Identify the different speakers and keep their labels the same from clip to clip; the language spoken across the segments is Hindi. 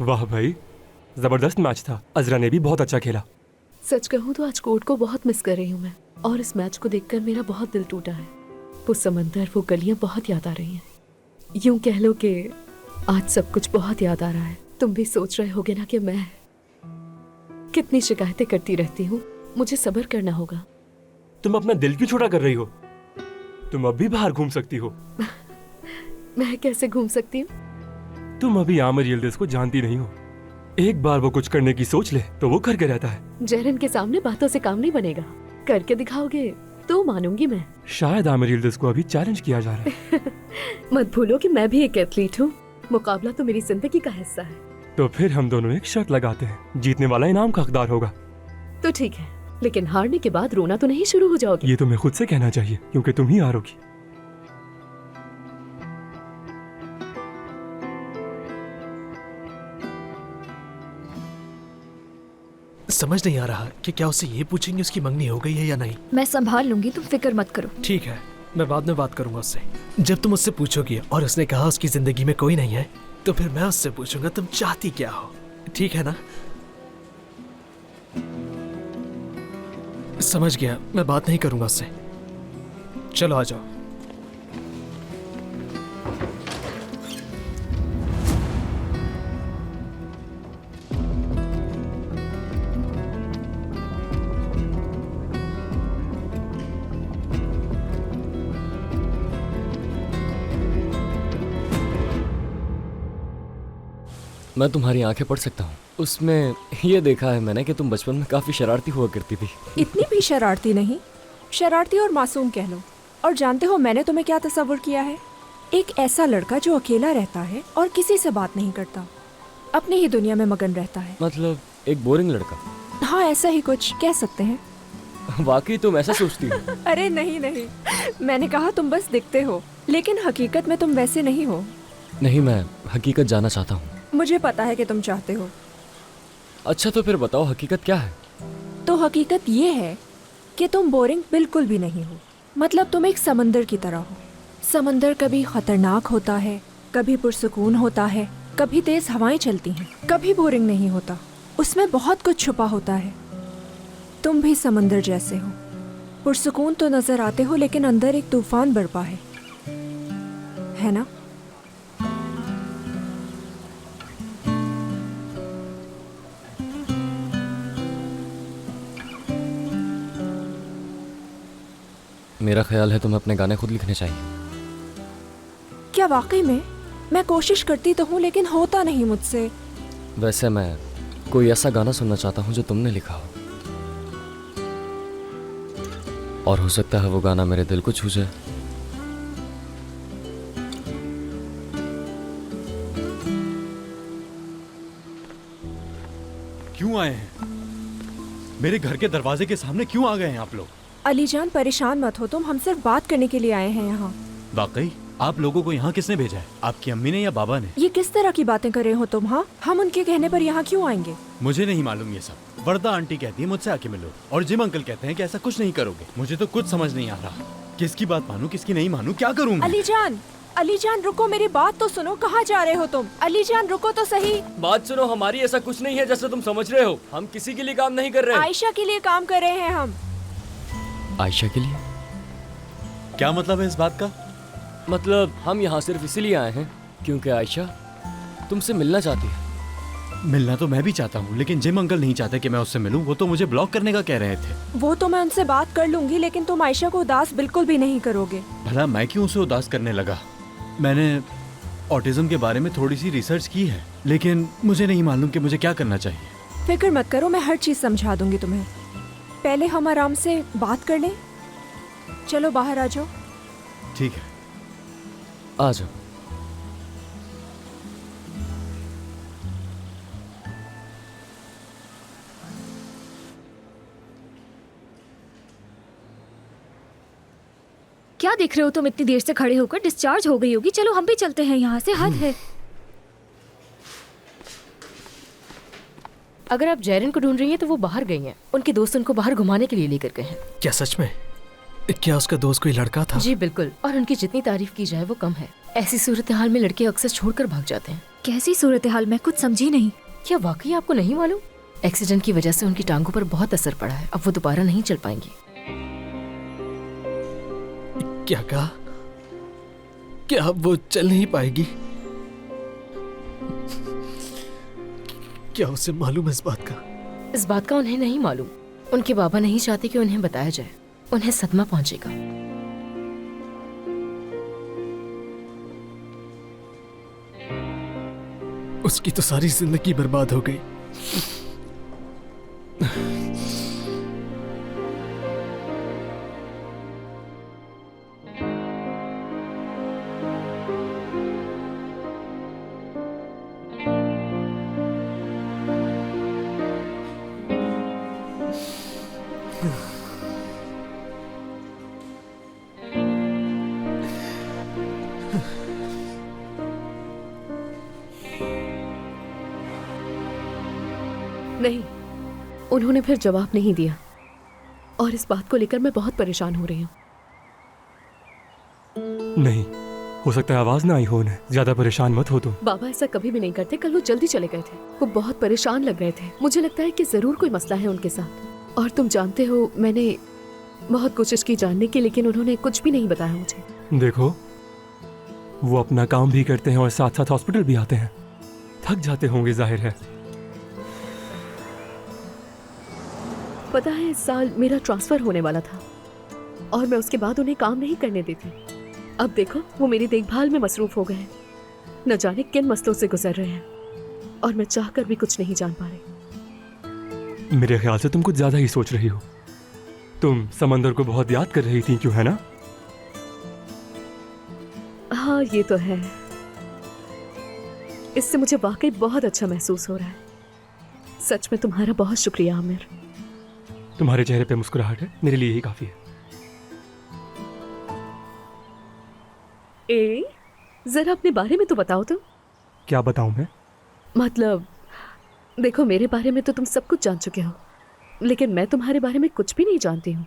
Speaker 1: वाह भाई, जबरदस्त मैच था। अजरा ने भी बहुत अच्छा खेला।
Speaker 2: सच कहूँ तो आज कोर्ट को बहुत मिस कर रही हूँ मैं, और इस मैच को देखकर मेरा बहुत दिल टूटा है। वो समंदर, वो गलियां बहुत याद आ रही हैं। यूं कह लो कि आज सब कुछ बहुत याद आ रहा है। तुम भी सोच रहे होगे ना कि मैं कितनी शिकायतें करती रहती हूँ। मुझे सब्र करना होगा।
Speaker 1: तुम अपना दिल क्यों छोटा कर रही हो? तुम अब भी बाहर घूम सकती हो।
Speaker 2: मैं कैसे घूम सकती हूँ?
Speaker 1: तुम अभी आमिर यिल्दिज को जानती नहीं हो। एक बार वो कुछ करने की सोच ले तो वो करके रहता है।
Speaker 2: जेरन के सामने बातों से काम नहीं बनेगा। करके दिखाओगे तो मानूंगी मैं।
Speaker 1: शायद आमिर यिल्दिज को अभी चैलेंज किया जा रहा है।
Speaker 2: मत भूलो कि मैं भी एक एथलीट हूँ। मुकाबला तो मेरी जिंदगी का हिस्सा है।
Speaker 1: तो फिर हम दोनों एक शर्त लगाते हैं, जीतने वाला इनाम का हकदार होगा।
Speaker 2: तो ठीक है, लेकिन हारने के बाद रोना तो नहीं शुरू हो जाओगे?
Speaker 1: ये तुम्हें खुद से कहना चाहिए, क्योंकि तुम ही हारोगी।
Speaker 3: समझ नहीं आ रहा कि क्या उससे ये पूछेंगे उसकी मंगनी हो गई है या नहीं।
Speaker 4: मैं संभाल लूंगी, तुम फिक्र मत करो।
Speaker 3: ठीक है, मैं बाद में बात करूंगा उससे। जब तुम उससे पूछोगी और उसने कहा उसकी जिंदगी में कोई नहीं है, तो फिर मैं उससे पूछूंगा तुम चाहती क्या हो। ठीक है ना? समझ गया, मैं बात नहीं करूंगा उससे। चलो आ जाओ।
Speaker 5: मैं तुम्हारी आंखें पढ़ सकता हूँ। उसमें ये देखा है मैंने कि तुम बचपन में काफी शरारती हुआ करती थी।
Speaker 6: इतनी भी शरारती नहीं, शरारती और मासूम कह लो। और जानते हो मैंने तुम्हें क्या तस्वुर किया है? एक ऐसा लड़का जो अकेला रहता है और किसी से बात नहीं करता, अपनी ही दुनिया में मगन रहता है।
Speaker 5: मतलब एक बोरिंग लड़का?
Speaker 6: हाँ, ऐसा ही कुछ कह सकते हैं।
Speaker 5: वाकई तुम ऐसा सोचती हो?
Speaker 6: अरे नहीं नहीं, मैंने कहा तुम बस दिखते हो, लेकिन हकीकत में तुम वैसे नहीं हो।
Speaker 5: नहीं, मैं हकीकत जानना चाहता हूँ।
Speaker 6: मुझे पता है कि तुम चाहते हो।
Speaker 5: अच्छा तो फिर बताओ हकीकत क्या है?
Speaker 6: तो हकीकत ये है कि तुम बोरिंग बिल्कुल भी नहीं हो। मतलब तुम एक समंदर की तरह हो। समंदर कभी खतरनाक होता है, कभी पुरसुकून होता है, कभी तेज हवाएं चलती हैं, कभी बोरिंग नहीं होता। उसमें बहुत कुछ छुपा होता है। तुम भी समंदर जैसे हो। पुरसुकून तो नजर आते हो, लेकिन अंदर एक तूफान बरपा है ना?
Speaker 5: मेरा ख्याल है तुम्हें अपने गाने खुद लिखने चाहिए।
Speaker 6: क्या वाकई में? मैं कोशिश करती तो हूँ, लेकिन होता नहीं मुझसे।
Speaker 5: वैसे मैं कोई ऐसा गाना सुनना चाहता हूँ जो तुमने लिखा हो, और हो सकता है वो गाना मेरे दिल को छू जाए।
Speaker 7: क्यों आए हैं? मेरे घर के दरवाजे के सामने क्यों आ गए हैं आप लोग?
Speaker 6: अलीजान परेशान मत हो तुम, हम सिर्फ बात करने के लिए आए हैं यहाँ।
Speaker 7: वाकई आप लोगों को यहाँ किसने भेजा है? आपकी अम्मी ने या बाबा ने?
Speaker 6: ये किस तरह की बातें कर रहे हो तुम? हाँ, हम उनके कहने पर यहाँ क्यों आएंगे?
Speaker 7: मुझे नहीं मालूम ये सब। वर्दा आंटी कहती है मुझसे आके मिलो, और जिम अंकल कहते हैं कि ऐसा कुछ नहीं करोगे। मुझे तो कुछ समझ नहीं आ रहा, किसकी बात मानूं किसकी नहीं मानूं, क्या करूँ मैं?
Speaker 6: अलीजान रुको, मेरी बात तो सुनो। कहाँ जा रहे हो तुम? अलीजान रुको तो सही।
Speaker 5: बात सुनो हमारी, ऐसा कुछ नहीं है जैसे तुम समझ रहे हो। हम किसी के लिए काम नहीं कर रहे।
Speaker 6: आयशा के लिए काम कर रहे हैं हम।
Speaker 5: आयशा के लिए?
Speaker 7: क्या मतलब है इस बात का?
Speaker 5: मतलब हम यहाँ सिर्फ इसीलिए आए हैं क्योंकि आयशा तुमसे मिलना चाहती है।
Speaker 7: मिलना तो मैं भी चाहता हूँ, लेकिन जिम अंकल नहीं चाहते कि मैं उससे मिलूं। वो तो मुझे ब्लॉक करने का कह रहे थे।
Speaker 6: वो तो मैं उनसे बात कर लूंगी, लेकिन तुम आयशा को उदास बिल्कुल भी नहीं करोगे।
Speaker 7: भला मैं क्यों उसे उदास करने लगा? मैंने ऑटिज्म के बारे में थोड़ी सी रिसर्च की है, लेकिन मुझे नहीं मालूम कि मुझे क्या करना चाहिए।
Speaker 6: फिक्र मत करो, मैं हर चीज समझा दूंगी तुम्हें। पहले हम आराम से बात कर लें। चलो बाहर आ जाओ।
Speaker 7: ठीक है,
Speaker 5: आ जाओ।
Speaker 4: क्या देख रहे हो तुम? इतनी देर से खड़े होकर? डिस्चार्ज हो गई होगी। चलो हम भी चलते हैं यहाँ से, हद है।
Speaker 2: अगर आप जेरन को ढूंढ रही हैं तो वो बाहर गई हैं। उनके दोस्त उनको बाहर घुमाने के लिए लेकर गए हैं।
Speaker 3: क्या सच में? क्या उसका दोस्त कोई लड़का था?
Speaker 8: जी बिल्कुल, और उनकी जितनी तारीफ की जाए वो कम है। ऐसी सूरत हाल में लड़के अक्सर छोड़कर भाग जाते हैं।
Speaker 4: कैसी सूरत हाल, मैं कुछ समझी नहीं।
Speaker 8: क्या वाकई आपको नहीं मालूम? एक्सीडेंट की वजह से उनकी टांगों पर बहुत असर पड़ा है। अब वो दोबारा नहीं चल पाएंगी।
Speaker 3: क्या कहा? क्या अब वो चल नहीं पाएगी? क्या उसे मालूम है इस बात का?
Speaker 8: इस बात का उन्हें नहीं मालूम। उनके बाबा नहीं चाहते कि उन्हें बताया जाए, उन्हें सदमा पहुंचेगा।
Speaker 3: उसकी तो सारी जिंदगी बर्बाद हो गई।
Speaker 2: नहीं, उन्होंने फिर जवाब नहीं दिया और इस बात को लेकर मैं बहुत परेशान हो रही हूँ।
Speaker 1: नहीं, हो सकता है आवाज ना आई हो उन्हें। ज्यादा परेशान मत हो तुम।
Speaker 2: बाबा ऐसा कभी भी नहीं करते। कल वो जल्दी चले गए थे। वो बहुत परेशान लग रहे थे। मुझे लगता है कि जरूर कोई मसला है उनके साथ। और तुम जानते हो, मैंने बहुत कोशिश की जानने की, लेकिन उन्होंने कुछ भी नहीं बताया मुझे।
Speaker 1: देखो, वो अपना काम भी करते हैं और साथ साथ हॉस्पिटल भी आते हैं। थक जाते होंगे, जाहिर है।
Speaker 2: पता है, इस साल मेरा ट्रांसफर होने वाला था और मैं उसके बाद उन्हें काम नहीं करने देती। अब देखो, वो मेरी देखभाल में मसरूफ हो गए हैं। न जाने किन मसलों से गुजर रहे हैं और मैं चाहकर भी कुछ नहीं जान पा रही।
Speaker 1: मेरे ख्याल से तुम कुछ ज्यादा ही सोच रही हो। तुम समंदर को बहुत याद कर रही थी, क्यों, है ना?
Speaker 2: हाँ, ये तो है। इससे मुझे वाकई बहुत अच्छा महसूस हो रहा है। सच में तुम्हारा बहुत शुक्रिया आमिर।
Speaker 1: तुम्हारे चेहरे पे मुस्कुराहट है, मेरे लिए ही काफी है।
Speaker 2: जरा अपने बारे में तो बताओ तुम।
Speaker 1: क्या बताऊं मैं?
Speaker 2: मतलब, देखो, मेरे बारे में तो तुम सब कुछ जान चुके हो, लेकिन मैं तुम्हारे बारे में कुछ भी नहीं जानती हूँ।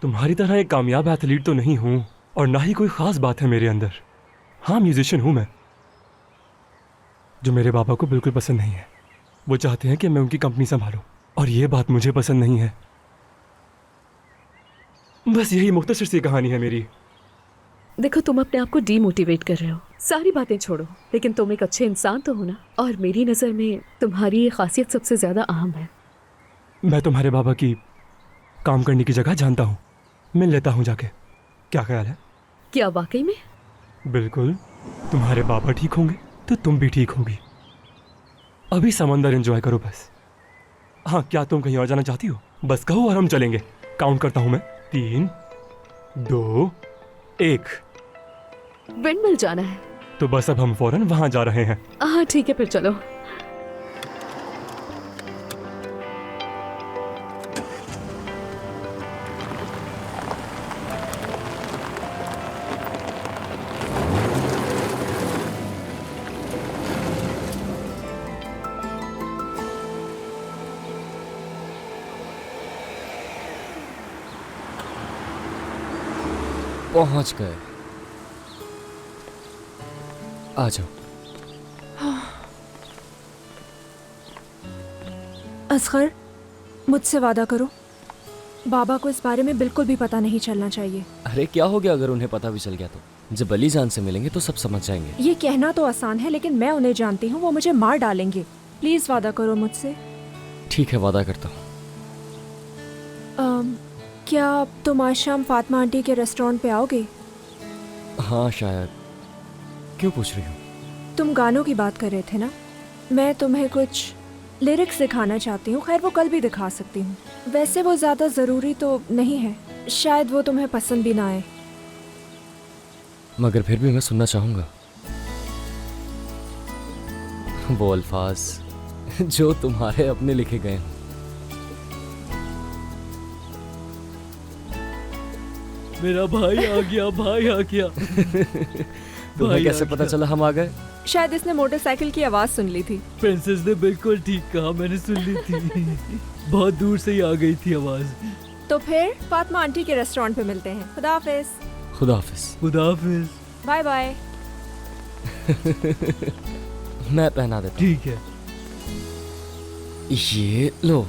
Speaker 1: तुम्हारी तरह एक कामयाब एथलीट तो नहीं हूं और ना ही कोई खास बात है मेरे अंदर। हाँ, म्यूजिशियन हूं मैं, जो मेरे पापा को बिल्कुल पसंद नहीं है। वो चाहते हैं कि मैं उनकी कंपनी संभालूं और ये बात मुझे पसंद नहीं है। बस यही मुख्तसर सी कहानी है मेरी।
Speaker 2: देखो, तुम अपने आप को डीमोटिवेट कर रहे हो। सारी बातें छोड़ो, लेकिन तुम एक अच्छे इंसान तो हो ना, और मेरी नज़र में तुम्हारी ये खासियत सबसे ज़्यादा अहम है।
Speaker 1: मैं तुम्हारे बाबा की काम करने की जगह जानता हूँ, मिल लेता हूँ जाके। क्या ख्याल है?
Speaker 2: क्या वाकई में?
Speaker 1: बिल्कुल। तुम्हारे बाबा ठीक होंगे तो तुम भी ठीक होगी। अभी समंदर एंजॉय करो बस। हाँ, क्या तुम कहीं और जाना चाहती हो? बस कहो और हम चलेंगे। काउंट करता हूँ मैं। 3, 2, 1।
Speaker 2: विंडमिल जाना है
Speaker 1: तो बस अब हम फौरन वहां जा रहे हैं।
Speaker 2: हाँ ठीक है, फिर चलो।
Speaker 5: पहुंच गए। आ जाओ।
Speaker 6: असगर, मुझसे वादा करो, बाबा को इस बारे में बिल्कुल भी पता नहीं चलना चाहिए।
Speaker 5: अरे क्या हो गया अगर उन्हें पता भी चल गया तो? जब अली जान से मिलेंगे तो सब समझ जाएंगे।
Speaker 6: ये कहना तो आसान है, लेकिन मैं उन्हें जानती हूँ, वो मुझे मार डालेंगे। प्लीज वादा करो मुझसे।
Speaker 5: ठीक है, वादा करता हूँ।
Speaker 6: क्या तुम आज शाम फातिमा आंटी के रेस्टोरेंट पे आओगे?
Speaker 5: हाँ शायद। क्यों पूछ रही हो?
Speaker 6: तुम गानों की बात कर रहे थे ना, मैं तुम्हें कुछ लिरिक्स दिखाना चाहती हूँ। खैर, वो कल भी दिखा सकती हूँ। वैसे वो ज़्यादा ज़रूरी तो नहीं है, शायद वो तुम्हें पसंद भी ना आए।
Speaker 5: मगर फिर भी मैं सुनना चाहूँगा वो अल्फाज जो तुम्हारे अपने लिखे गए हैं।
Speaker 3: मेरा भाई आ गया, भाई आ गया।
Speaker 5: तुम्हें
Speaker 3: भाई
Speaker 5: कैसे
Speaker 3: आ
Speaker 5: पता
Speaker 3: गया।
Speaker 5: चला हम आ गए?
Speaker 6: शायद इसने मोटरसाइकिल की आवाज सुन ली थी।
Speaker 3: प्रिंसेस ने बिल्कुल ठीक कहा, मैंने सुन ली थी। बहुत दूर से ही आ गई थी आवाज।
Speaker 6: तो फिर फातिमा आंटी के रेस्टोरेंट पे मिलते हैं। खुदा हाफिज।
Speaker 5: खुदा हाफिज।
Speaker 3: खुदा हाफिज।
Speaker 6: Bye bye.
Speaker 5: मैं पहना देता
Speaker 3: ठीक है।
Speaker 5: हूँ। ये लो।